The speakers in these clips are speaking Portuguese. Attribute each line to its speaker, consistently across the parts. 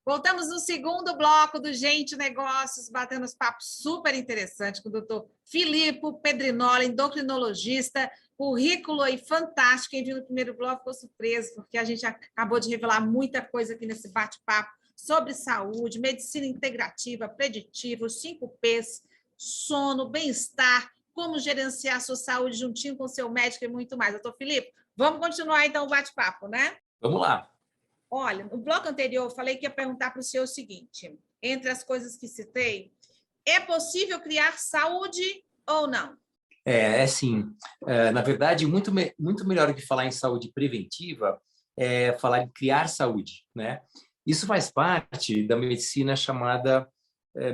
Speaker 1: Voltamos no segundo bloco do Gente Negócios, batendo uns papos super interessantes com o doutor Filipe Pedrinoli, endocrinologista, currículo aí fantástico. Quem viu no primeiro bloco ficou surpreso, porque a gente acabou de revelar muita coisa aqui nesse bate-papo sobre saúde, medicina integrativa, preditiva, os 5 P's, sono, bem-estar, como gerenciar a sua saúde juntinho com o seu médico e muito mais. Doutor Filipe, vamos continuar então o bate-papo, né?
Speaker 2: Vamos lá.
Speaker 1: Olha, no bloco anterior eu falei que ia perguntar para o senhor o seguinte, entre as coisas que citei, é possível criar saúde ou não?
Speaker 2: É sim. Na verdade, muito melhor do que falar em saúde preventiva é falar em criar saúde, né? Isso faz parte da medicina chamada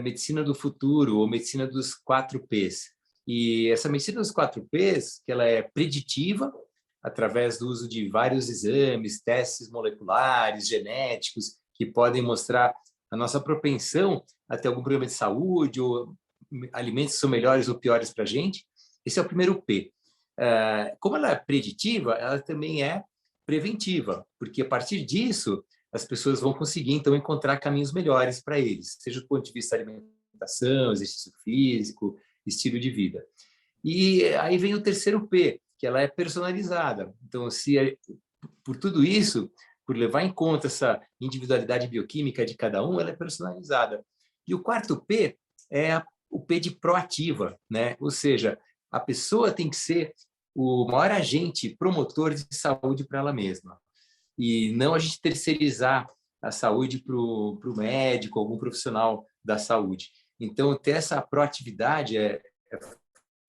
Speaker 2: medicina do futuro ou medicina dos 4 P's. E essa medicina dos 4 P's, que ela é preditiva, através do uso de vários exames, testes moleculares, genéticos, que podem mostrar a nossa propensão a ter algum problema de saúde ou alimentos que são melhores ou piores para a gente. Esse é o primeiro P. Como ela é preditiva, ela também é preventiva, porque a partir disso as pessoas vão conseguir então encontrar caminhos melhores para eles, seja do ponto de vista da alimentação, exercício físico, estilo de vida. E aí vem o terceiro P, que ela é personalizada. Então, por tudo isso, por levar em conta essa individualidade bioquímica de cada um, ela é personalizada. E o quarto P é o P de proativa, né? Ou seja, a pessoa tem que ser o maior agente promotor de saúde para ela mesma. E não a gente terceirizar a saúde para o médico, algum profissional da saúde. Então, ter essa proatividade é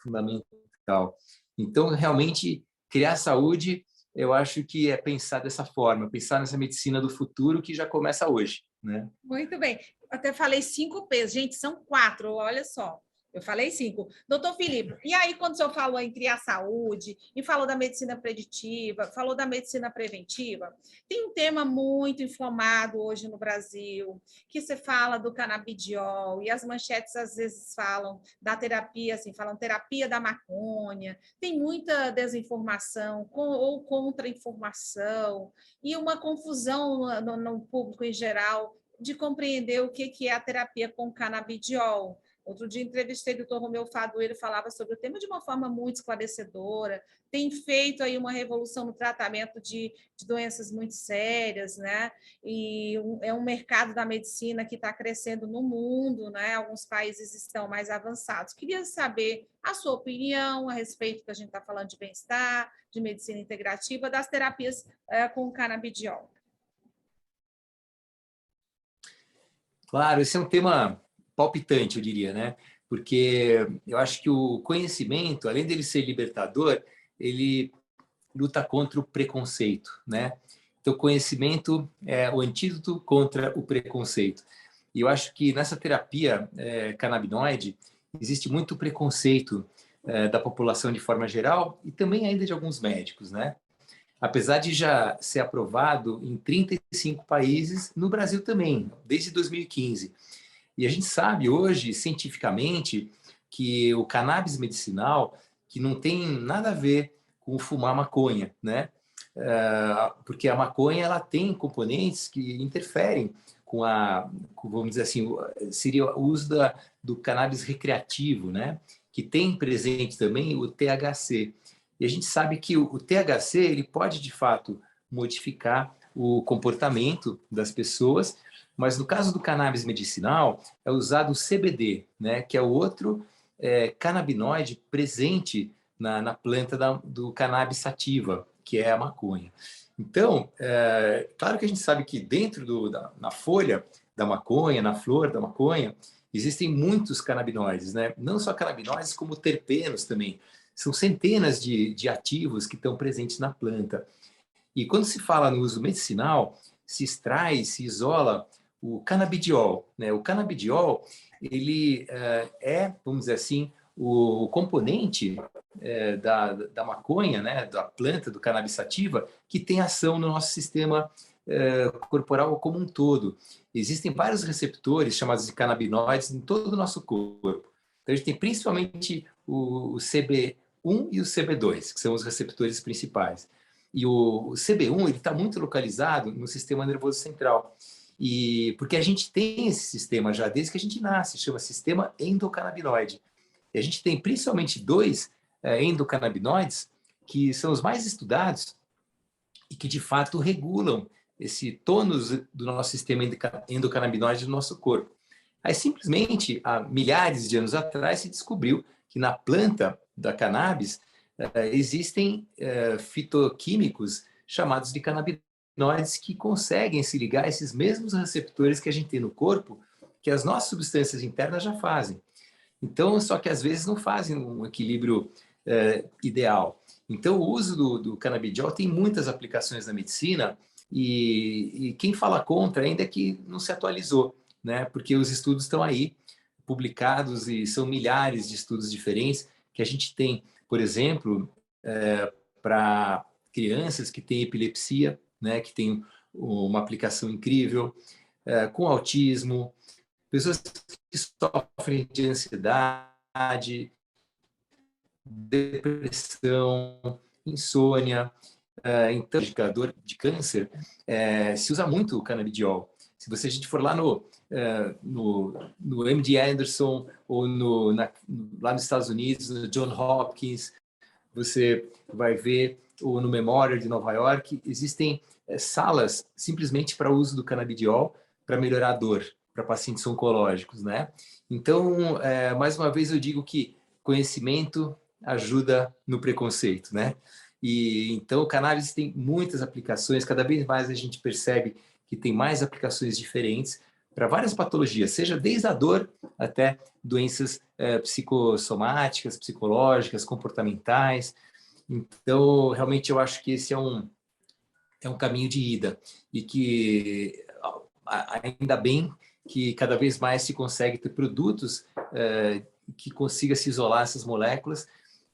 Speaker 2: fundamental. Então, realmente, criar saúde, eu acho que é pensar dessa forma, pensar nessa medicina do futuro que já começa hoje, né?
Speaker 1: Muito bem. Até falei 5 P's. Gente, são 4, olha só. Eu falei 5. Doutor Filipe, e aí quando o senhor falou em criar saúde, e falou da medicina preditiva, falou da medicina preventiva, tem um tema muito inflamado hoje no Brasil, que se fala do canabidiol, e as manchetes às vezes falam da terapia, assim, falam terapia da maconha, tem muita desinformação ou contra-informação, e uma confusão no público em geral de compreender o que é a terapia com canabidiol. Outro dia entrevistei o doutor Romeu Fadu, ele falava sobre o tema de uma forma muito esclarecedora, tem feito aí uma revolução no tratamento de doenças muito sérias, né? E é um mercado da medicina que está crescendo no mundo, né? Alguns países estão mais avançados. Queria saber a sua opinião a respeito que a gente está falando de bem-estar, de medicina integrativa, das terapias com canabidiol.
Speaker 2: Claro, esse é um tema palpitante, eu diria, né? Porque eu acho que o conhecimento, além dele ser libertador, ele luta contra o preconceito, né? Então, o conhecimento é o antídoto contra o preconceito. E eu acho que nessa terapia canabinoide existe muito preconceito da população de forma geral e também ainda de alguns médicos, né? Apesar de já ser aprovado em 35 países, no Brasil também, desde 2015. E a gente sabe hoje, cientificamente, que o cannabis medicinal, que não tem nada a ver com fumar maconha, né? Porque a maconha ela tem componentes que interferem vamos dizer assim, seria o uso do cannabis recreativo, né? Que tem presente também o THC. E a gente sabe que o THC ele pode, de fato, modificar o comportamento das pessoas, mas no caso do cannabis medicinal, é usado o CBD, né, que é o outro canabinoide presente na planta do cannabis sativa, que é a maconha. Então, claro que a gente sabe que dentro na folha da maconha, na flor da maconha, existem muitos canabinoides, né? Não só canabinoides, como terpenos também. São centenas de ativos que estão presentes na planta. E quando se fala no uso medicinal, se extrai, se isola o canabidiol, né? O canabidiol, ele vamos dizer assim, o componente da maconha, né? Da planta, do cannabis sativa, que tem ação no nosso sistema corporal como um todo. Existem vários receptores chamados de canabinoides em todo o nosso corpo. Então, a gente tem principalmente o CB1 e o CB2, que são os receptores principais. E o CB1 está muito localizado no sistema nervoso central. E porque a gente tem esse sistema já desde que a gente nasce, chama sistema endocannabinoide. E a gente tem principalmente dois endocannabinoides que são os mais estudados e que de fato regulam esse tônus do nosso sistema endocannabinoide do nosso corpo. Aí simplesmente há milhares de anos atrás se descobriu que na planta da cannabis existem fitoquímicos chamados de canabinoides que conseguem se ligar a esses mesmos receptores que a gente tem no corpo, que as nossas substâncias internas já fazem. Então, só que às vezes não fazem um equilíbrio ideal. Então, o uso do canabidiol tem muitas aplicações na medicina e quem fala contra ainda é que não se atualizou, né? Porque os estudos estão aí publicados e são milhares de estudos diferentes que a gente tem, por exemplo, para crianças que têm epilepsia, né? Que tem uma aplicação incrível, com autismo, pessoas que sofrem de ansiedade, depressão, insônia, então, indicador de câncer, se usa muito o canabidiol. Se a gente for lá no MD Anderson ou lá nos Estados Unidos, no John Hopkins, você vai ver, ou no Memorial de Nova York, existem salas simplesmente para o uso do canabidiol para melhorar a dor para pacientes oncológicos, né? Então, mais uma vez eu digo que conhecimento ajuda no preconceito, né? E então o cannabis tem muitas aplicações, cada vez mais a gente percebe que tem mais aplicações diferentes para várias patologias, seja desde a dor até doenças psicossomáticas, psicológicas, comportamentais. Então, realmente eu acho que esse é um caminho de ida e que ainda bem que cada vez mais se consegue ter produtos que consiga se isolar essas moléculas,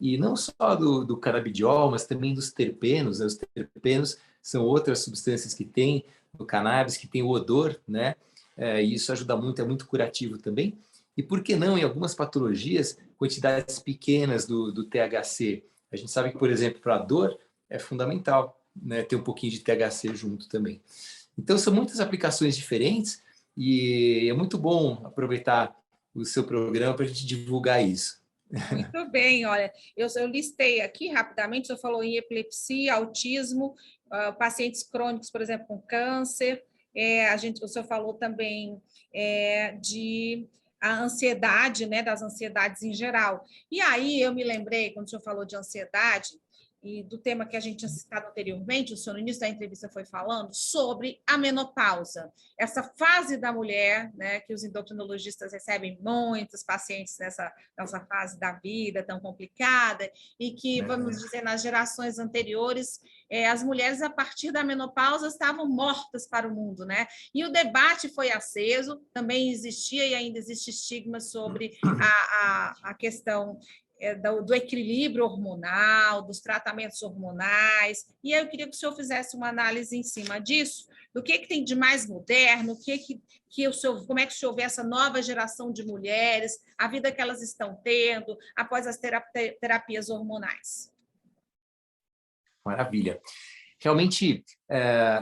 Speaker 2: e não só do canabidiol, mas também dos terpenos, né? Os terpenos são outras substâncias que tem no cannabis, que tem o odor, né? E isso ajuda muito, é muito curativo também. E por que não, em algumas patologias, quantidades pequenas do THC? A gente sabe que, por exemplo, para a dor é fundamental, né, ter um pouquinho de THC junto também. Então, são muitas aplicações diferentes e é muito bom aproveitar o seu programa para a gente divulgar isso.
Speaker 1: Muito bem, olha, eu listei aqui rapidamente, você falou em epilepsia, autismo, pacientes crônicos, por exemplo, com câncer, o senhor falou também de a ansiedade, né, das ansiedades em geral. E aí eu me lembrei, quando o senhor falou de ansiedade, e do tema que a gente tinha citado anteriormente, o senhor no início da entrevista foi falando sobre a menopausa, essa fase da mulher, né, que os endocrinologistas recebem muitos pacientes nessa fase da vida tão complicada, e que, vamos dizer, nas gerações anteriores, as mulheres, a partir da menopausa, estavam mortas para o mundo, né? E o debate foi aceso, também existia e ainda existe estigma sobre a questão do equilíbrio hormonal, dos tratamentos hormonais, e eu queria que o senhor fizesse uma análise em cima disso, do que tem de mais moderno, como é que o senhor vê essa nova geração de mulheres, a vida que elas estão tendo após as terapias hormonais.
Speaker 2: Maravilha. Realmente,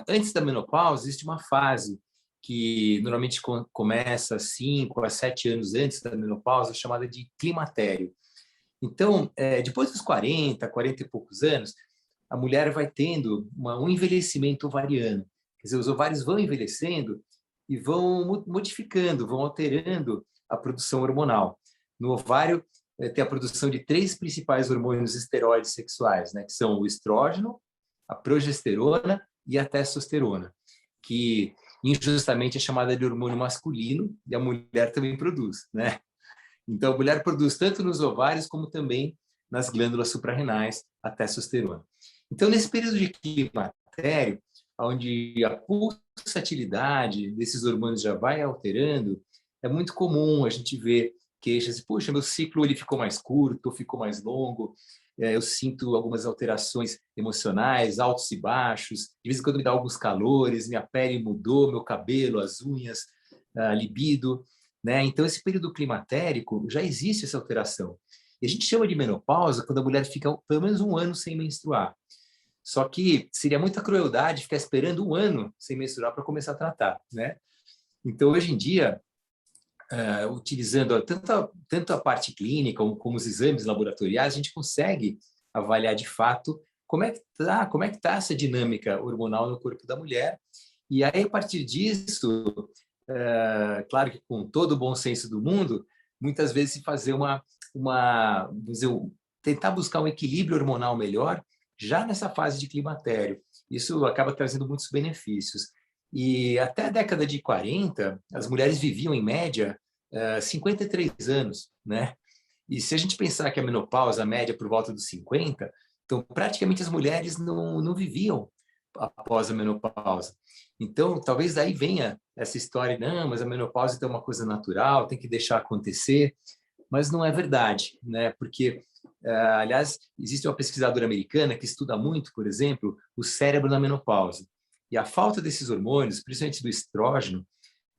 Speaker 2: antes da menopausa, existe uma fase que normalmente começa 5 a 7 anos antes da menopausa, chamada de climatério. Então, depois dos 40 e poucos anos, a mulher vai tendo um envelhecimento ovariano. Quer dizer, os ovários vão envelhecendo e vão modificando, vão alterando a produção hormonal. No ovário, tem a produção de 3 principais hormônios esteroides sexuais, né, que são o estrógeno, a progesterona e a testosterona, que injustamente é chamada de hormônio masculino, e a mulher também produz, né? Então, a mulher produz tanto nos ovários como também nas glândulas suprarrenais a testosterona. Então, nesse período de climatério, onde a pulsatilidade desses hormônios já vai alterando, é muito comum a gente ver queixas de, puxa, meu ciclo ele ficou mais curto, ficou mais longo, eu sinto algumas alterações emocionais, altos e baixos, de vez em quando me dá alguns calores, minha pele mudou, meu cabelo, as unhas, a libido, né? Então, esse período climatérico, já existe essa alteração. E a gente chama de menopausa quando a mulher fica pelo menos 1 ano sem menstruar. Só que seria muita crueldade ficar esperando 1 ano sem menstruar para começar a tratar, né? Então, hoje em dia, utilizando tanto a parte clínica como os exames laboratoriais, a gente consegue avaliar de fato como é que tá essa dinâmica hormonal no corpo da mulher. E aí, a partir disso, claro que com todo o bom senso do mundo, muitas vezes se fazer vamos dizer, tentar buscar um equilíbrio hormonal melhor já nessa fase de climatério. Isso acaba trazendo muitos benefícios. E até a década de 40, as mulheres viviam, em média, 53 anos, né? E se a gente pensar que a menopausa, a média, é por volta dos 50, então praticamente as mulheres não viviam após a menopausa. Então, talvez daí venha essa história, não, mas a menopausa é uma coisa natural, tem que deixar acontecer, mas não é verdade, né? Porque, aliás, existe uma pesquisadora americana que estuda muito, por exemplo, o cérebro na menopausa. E a falta desses hormônios, principalmente do estrógeno,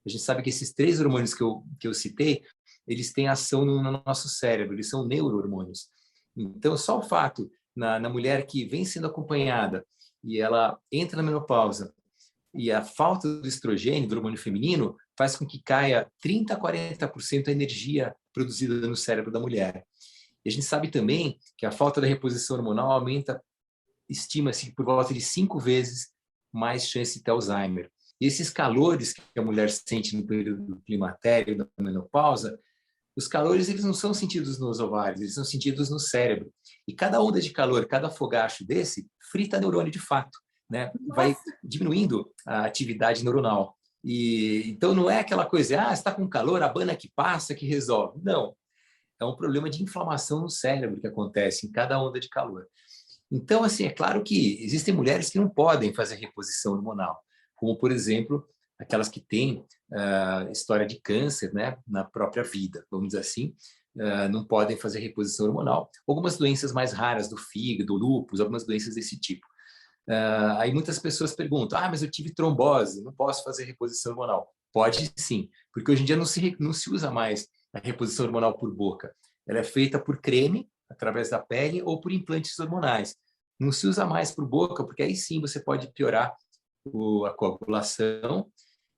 Speaker 2: a gente sabe que esses 3 hormônios que eu citei, eles têm ação no nosso cérebro, eles são neurohormônios. Então, só o fato, na mulher que vem sendo acompanhada e ela entra na menopausa, e a falta do estrogênio, do hormônio feminino, faz com que caia 30% a 40% a energia produzida no cérebro da mulher. E a gente sabe também que a falta da reposição hormonal estima-se por volta de 5 vezes mais chance de ter Alzheimer. E esses calores que a mulher sente no período do climatério, da menopausa, os calores eles não são sentidos nos ovários, eles são sentidos no cérebro. E cada onda de calor, cada fogacho desse, frita neurônio de fato, né? Vai diminuindo a atividade neuronal. E então não é aquela coisa, está com calor, abana que passa, que resolve. Não, é um problema de inflamação no cérebro que acontece em cada onda de calor. Então, assim, é claro que existem mulheres que não podem fazer reposição hormonal, como, por exemplo, aquelas que têm história de câncer, né, na própria vida, vamos dizer assim, não podem fazer reposição hormonal. Algumas doenças mais raras do fígado, lúpus, algumas doenças desse tipo. Aí muitas pessoas perguntam, mas eu tive trombose, não posso fazer reposição hormonal. Pode sim, porque hoje em dia não se usa mais a reposição hormonal por boca. Ela é feita por creme, através da pele, ou por implantes hormonais. Não se usa mais por boca, porque aí sim você pode piorar a coagulação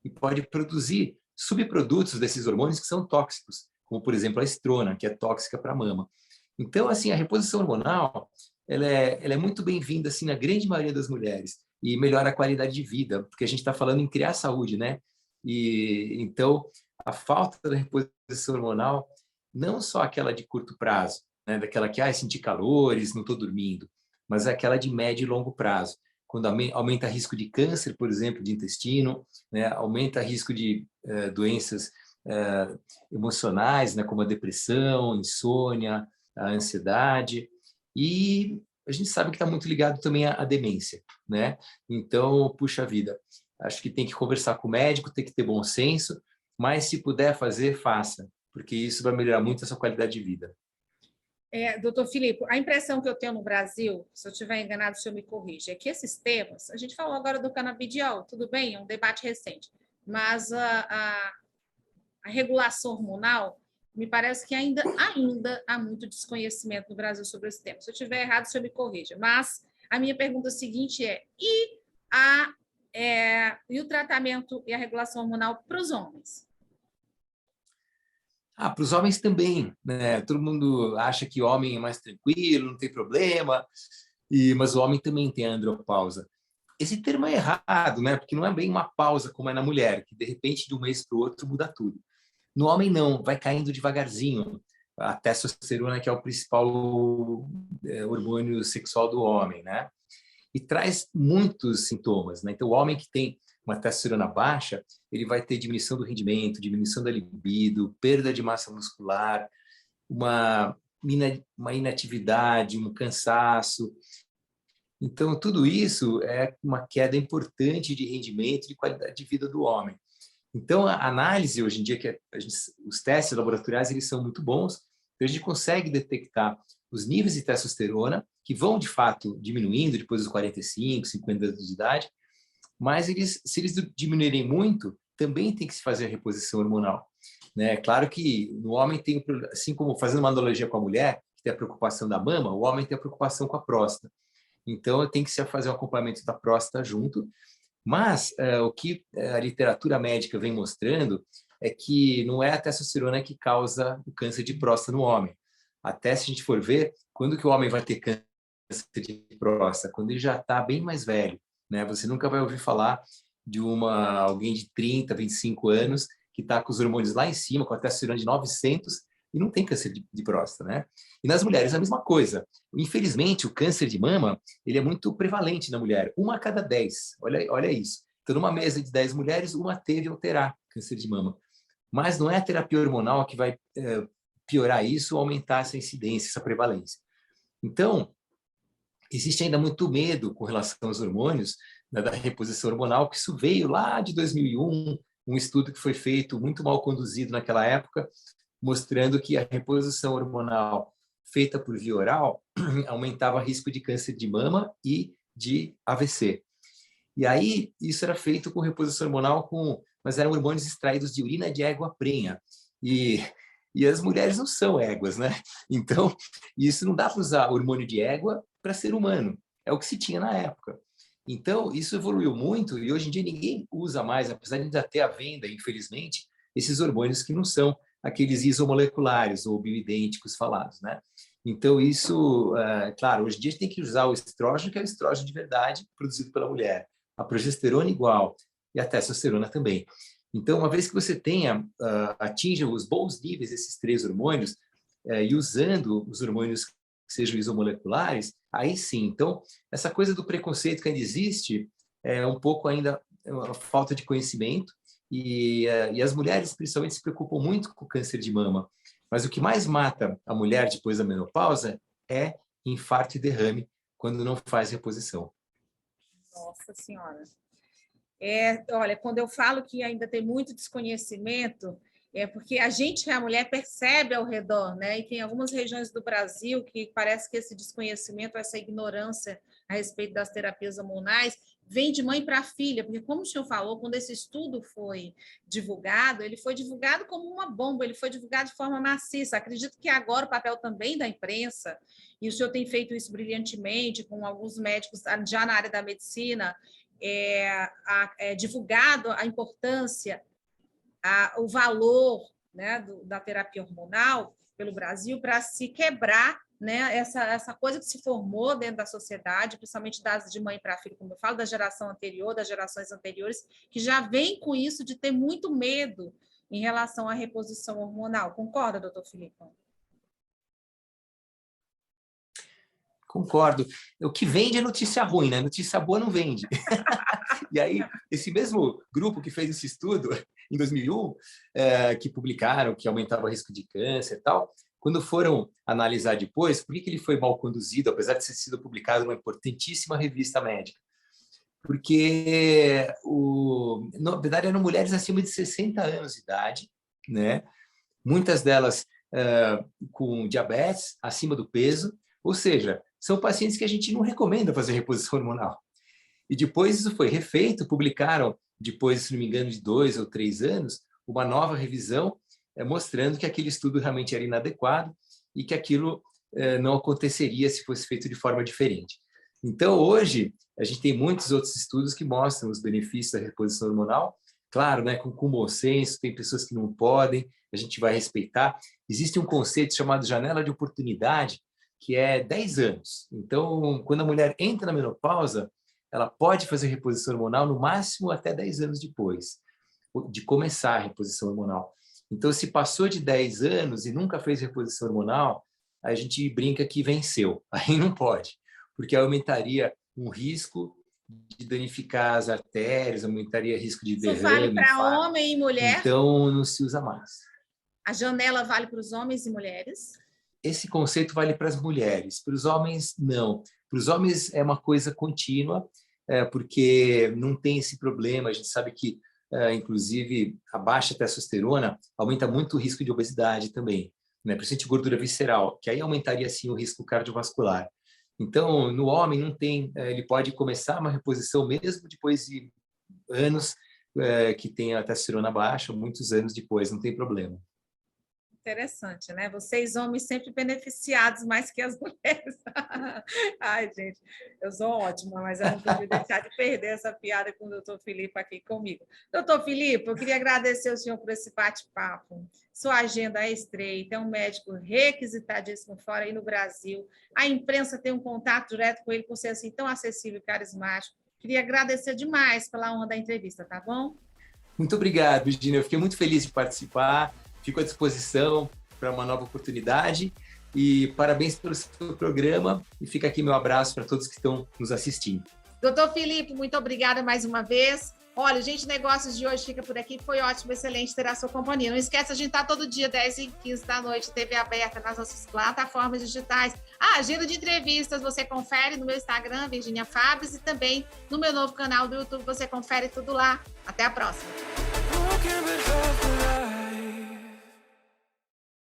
Speaker 2: e pode produzir subprodutos desses hormônios que são tóxicos, como, por exemplo, a estrona, que é tóxica para a mama. Então, assim, a reposição hormonal ela é muito bem-vinda assim, na grande maioria das mulheres e melhora a qualidade de vida, porque a gente está falando em criar saúde, né? E então, a falta da reposição hormonal, não só aquela de curto prazo, né? Daquela que, senti calores, não estou dormindo, mas aquela de médio e longo prazo, quando aumenta risco de câncer, por exemplo, de intestino, né? Aumenta risco de doenças emocionais, né? Como a depressão, insônia, a ansiedade, e a gente sabe que está muito ligado também à demência, né? Então, puxa vida, acho que tem que conversar com o médico, tem que ter bom senso, mas se puder fazer, faça, porque isso vai melhorar muito a sua qualidade de vida.
Speaker 1: Doutor Filipe, a impressão que eu tenho no Brasil, se eu estiver enganado, o senhor me corrige, é que esses temas, a gente falou agora do canabidiol, tudo bem, é um debate recente, mas a regulação hormonal, me parece que ainda há muito desconhecimento no Brasil sobre esse tema. Se eu estiver errado, o senhor me corrija. Mas a minha pergunta seguinte e o tratamento e a regulação hormonal para os homens?
Speaker 2: Para os homens também, né? Todo mundo acha que homem é mais tranquilo, não tem problema, mas o homem também tem a andropausa. Esse termo é errado, né? Porque não é bem uma pausa como é na mulher, que de repente de um mês para o outro muda tudo. No homem não, vai caindo devagarzinho. A testosterona, que é o principal hormônio sexual do homem, né? E traz muitos sintomas, né? Então, o homem que tem uma testosterona baixa, ele vai ter diminuição do rendimento, diminuição da libido, perda de massa muscular, uma inatividade, um cansaço. Então, tudo isso é uma queda importante de rendimento e de qualidade de vida do homem. Então, a análise hoje em dia, os testes laboratoriais, eles são muito bons, então a gente consegue detectar os níveis de testosterona, que vão, de fato, diminuindo depois dos 45, 50 anos de idade, mas se eles diminuírem muito, também tem que se fazer a reposição hormonal, né? Claro que no homem tem, assim como fazendo uma analogia com a mulher, que tem a preocupação da mama, o homem tem a preocupação com a próstata. Então, tem que se fazer um acompanhamento da próstata junto, Mas o que a literatura médica vem mostrando é que não é a testosterona que causa o câncer de próstata no homem. Até se a gente for ver, quando que o homem vai ter câncer de próstata? Quando ele já está bem mais velho, né? Você nunca vai ouvir falar de alguém de 30, 25 anos que está com os hormônios lá em cima, com a testosterona de 900 e não tem câncer de próstata, né? E nas mulheres a mesma coisa. Infelizmente, o câncer de mama, ele é muito prevalente na mulher, 1 a cada 10. Olha isso. Então, numa mesa de 10 mulheres, uma teve ou terá câncer de mama. Mas não é a terapia hormonal que vai piorar isso ou aumentar essa incidência, essa prevalência. Então, existe ainda muito medo com relação aos hormônios, né, da reposição hormonal, que isso veio lá de 2001, um estudo que foi feito, muito mal conduzido naquela época, mostrando que a reposição hormonal feita por via oral aumentava o risco de câncer de mama e de AVC. E aí, isso era feito com reposição hormonal, mas eram hormônios extraídos de urina de égua prenha. E as mulheres não são éguas, né? Então, isso não dá para usar hormônio de égua para ser humano. É o que se tinha na época. Então, isso evoluiu muito e hoje em dia ninguém usa mais, apesar de ainda ter à venda, infelizmente, esses hormônios que não são aqueles isomoleculares ou bioidênticos falados, né? Então, isso, claro, hoje em dia a gente tem que usar o estrógeno, que é o estrógeno de verdade, produzido pela mulher. A progesterona igual e a testosterona também. Então, uma vez que você atinja os bons níveis desses 3 hormônios, e usando os hormônios que sejam isomoleculares, aí sim. Então, essa coisa do preconceito que ainda existe é um pouco ainda uma falta de conhecimento, e as mulheres, principalmente, se preocupam muito com o câncer de mama. Mas o que mais mata a mulher depois da menopausa é infarto e derrame, quando não faz reposição.
Speaker 1: Nossa Senhora. Olha, quando eu falo que ainda tem muito desconhecimento, é porque a gente, a mulher, percebe ao redor, né? E tem algumas regiões do Brasil que parece que esse desconhecimento, essa ignorância a respeito das terapias hormonais vem de mãe para filha, porque como o senhor falou, quando esse estudo foi divulgado, ele foi divulgado como uma bomba, ele foi divulgado de forma maciça. Acredito que agora o papel também da imprensa, e o senhor tem feito isso brilhantemente com alguns médicos já na área da medicina, divulgado a importância, o valor, né, da terapia hormonal pelo Brasil para se quebrar, né, essa coisa que se formou dentro da sociedade, principalmente de mãe para filho, como eu falo, da geração anterior, das gerações anteriores, que já vem com isso de ter muito medo em relação à reposição hormonal. Concorda, doutor Filipe?
Speaker 2: Concordo. O que vende é notícia ruim, né? Notícia boa não vende. E aí, esse mesmo grupo que fez esse estudo em 2001, que publicaram que aumentava o risco de câncer e tal, quando foram analisar depois, por que ele foi mal conduzido, apesar de ter sido publicado numa importantíssima revista médica? Porque, na verdade, eram mulheres acima de 60 anos de idade, né? Muitas delas com diabetes, acima do peso, ou seja, são pacientes que a gente não recomenda fazer reposição hormonal. E depois isso foi refeito, publicaram, depois, se não me engano, de 2 ou 3 anos, uma nova revisão mostrando que aquele estudo realmente era inadequado e que aquilo não aconteceria se fosse feito de forma diferente. Então, hoje, a gente tem muitos outros estudos que mostram os benefícios da reposição hormonal, claro, né, com bom senso, tem pessoas que não podem, a gente vai respeitar. Existe um conceito chamado janela de oportunidade, que é 10 anos. Então, quando a mulher entra na menopausa, ela pode fazer reposição hormonal no máximo até 10 anos depois de começar a reposição hormonal. Então, se passou de 10 anos e nunca fez reposição hormonal, a gente brinca que venceu. Aí não pode, porque aumentaria um risco de danificar as artérias, aumentaria risco de derrame.
Speaker 1: Isso vale para homem e mulher?
Speaker 2: Então, não se usa mais.
Speaker 1: A janela vale para os homens e mulheres?
Speaker 2: Esse conceito vale para as mulheres, para os homens, não. Para os homens é uma coisa contínua, porque não tem esse problema. A gente sabe que, inclusive, a baixa testosterona aumenta muito o risco de obesidade também, né? Principalmente gordura visceral, que aí aumentaria, sim, o risco cardiovascular. Então, no homem não tem, ele pode começar uma reposição mesmo depois de anos que tem a testosterona baixa, muitos anos depois, não tem problema.
Speaker 1: Interessante, né? Vocês, homens, sempre beneficiados mais que as mulheres. Ai, gente, eu sou ótima, mas eu não podia deixar de perder essa piada com o doutor Filipe aqui comigo. Doutor Filipe, eu queria agradecer ao senhor por esse bate-papo. Sua agenda é estreita, é um médico requisitadíssimo fora aí no Brasil. A imprensa tem um contato direto com ele por ser assim tão acessível e carismático. Queria agradecer demais pela honra da entrevista, tá bom?
Speaker 2: Muito obrigado, Virginia. Eu fiquei muito feliz de participar. Fico à disposição para uma nova oportunidade. E parabéns pelo seu programa. E fica aqui meu abraço para todos que estão nos assistindo.
Speaker 1: Doutor Filipe, muito obrigada mais uma vez. Olha, gente, Negócios de hoje fica por aqui. Foi ótimo, excelente ter a sua companhia. Não esqueça, a gente está todo dia, 10h15 da noite, TV aberta nas nossas plataformas digitais. A agenda de entrevistas você confere no meu Instagram, Virginia Fabres, e também no meu novo canal do YouTube, você confere tudo lá. Até a próxima.